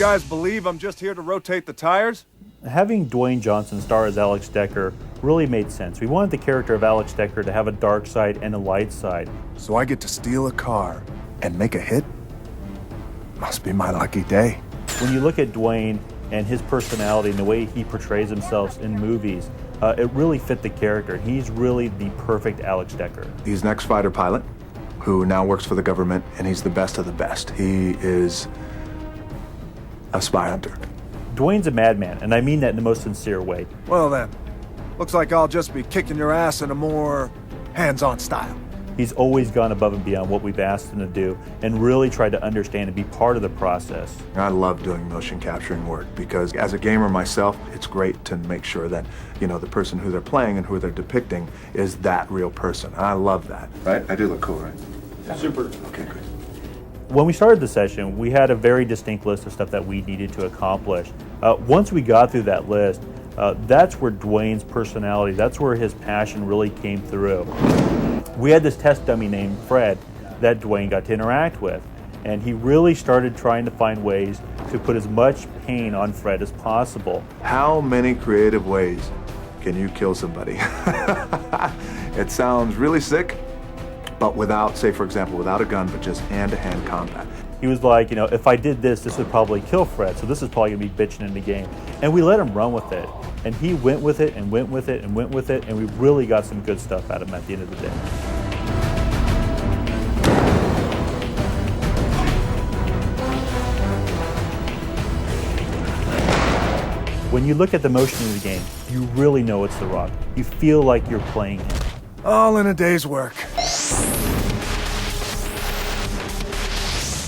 guys believe I'm just here to rotate the tires? Having Dwayne Johnson star as Alex Decker really made sense. We wanted the character of Alex Decker to have a dark side and a light side. So I get to steal a car and make a hit? Must be my lucky day. When you look at Dwayne and his personality and the way he portrays himself in movies, it really fit the character. He's really the perfect Alex Decker. He's an ex-fighter pilot who now works for the government, and he's the best of the best. He is a spy hunter. Dwayne's a madman, and I mean that in the most sincere way. Well then, looks like I'll just be kicking your ass in a more hands-on style. He's always gone above and beyond what we've asked him to do and really tried to understand and be part of the process. I love doing motion capturing work because as a gamer myself, it's great to make sure that, you know, the person who they're playing and who they're depicting is that real person. I love that. Right? I do look cool, right? Yeah. Super. Okay, good. When we started the session, we had a very distinct list of stuff that we needed to accomplish. Once we got through that list, that's where Dwayne's personality, that's where his passion really came through. We had this test dummy named Fred that Dwayne got to interact with, and he really started trying to find ways to put as much pain on Fred as possible. How many creative ways can you kill somebody? It sounds really sick, but without, say for example, without a gun, but just hand-to-hand combat. He was like, you know, if I did this, this would probably kill Fred, so this is probably gonna be bitching in the game. And we let him run with it. And he went with it and went with it and went with it, and we really got some good stuff out of him at the end of the day. When you look at the motion of the game, you really know it's The Rock. You feel like you're playing him. All in a day's work.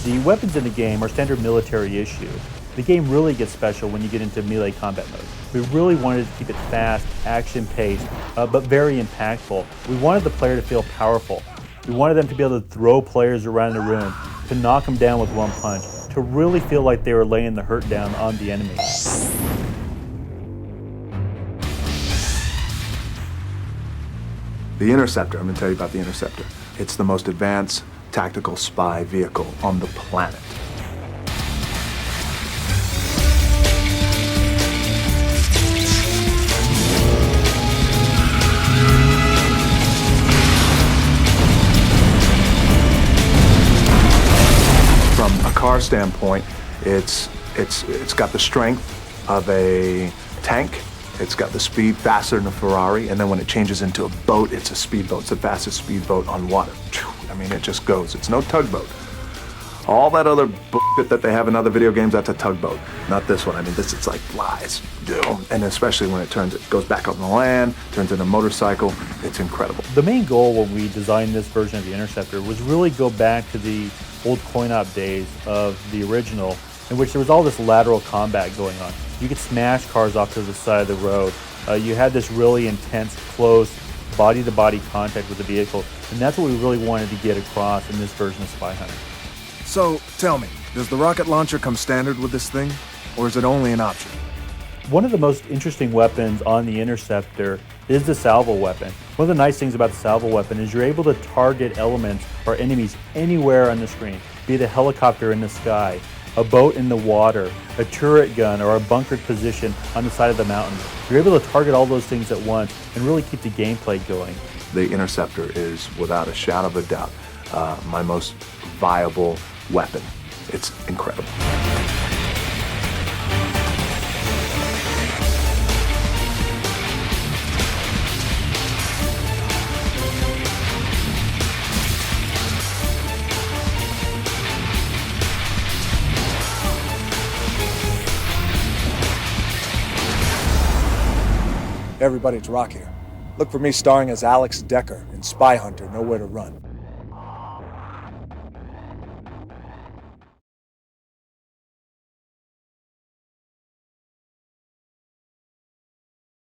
The weapons in the game are standard military issue. The game really gets special when you get into melee combat mode. We really wanted to keep it fast, action-paced, but very impactful. We wanted the player to feel powerful. We wanted them to be able to throw players around the room, to knock them down with one punch, to really feel like they were laying the hurt down on the enemy. The Interceptor, I'm going to tell you about the Interceptor. It's the most advanced tactical spy vehicle on the planet. From a car standpoint, it's got the strength of a tank. It's got the speed faster than a Ferrari, and then when it changes into a boat, it's a speedboat. It's the fastest speedboat on water. I mean, it just goes. It's no tugboat. All that other bullshit that they have in other video games, that's a tugboat. Not this one. I mean, it's like flies. And especially when it goes back up on the land, turns into a motorcycle. It's incredible. The main goal when we designed this version of the Interceptor was really go back to the old coin-op days of the original, in which there was all this lateral combat going on. You could smash cars off to the side of the road. You had this really intense, close, body-to-body contact with the vehicle, and that's what we really wanted to get across in this version of Spyhunter. So, tell me, does the rocket launcher come standard with this thing, or is it only an option? One of the most interesting weapons on the Interceptor is the salvo weapon. One of the nice things about the salvo weapon is you're able to target elements or enemies anywhere on the screen, be it a helicopter in the sky, a boat in the water, a turret gun, or a bunkered position on the side of the mountain. You're able to target all those things at once and really keep the gameplay going. The Interceptor is, without a shadow of a doubt, my most viable weapon. It's incredible. Everybody, it's Rock here. Look for me starring as Alex Decker in Spyhunter Nowhere to Run.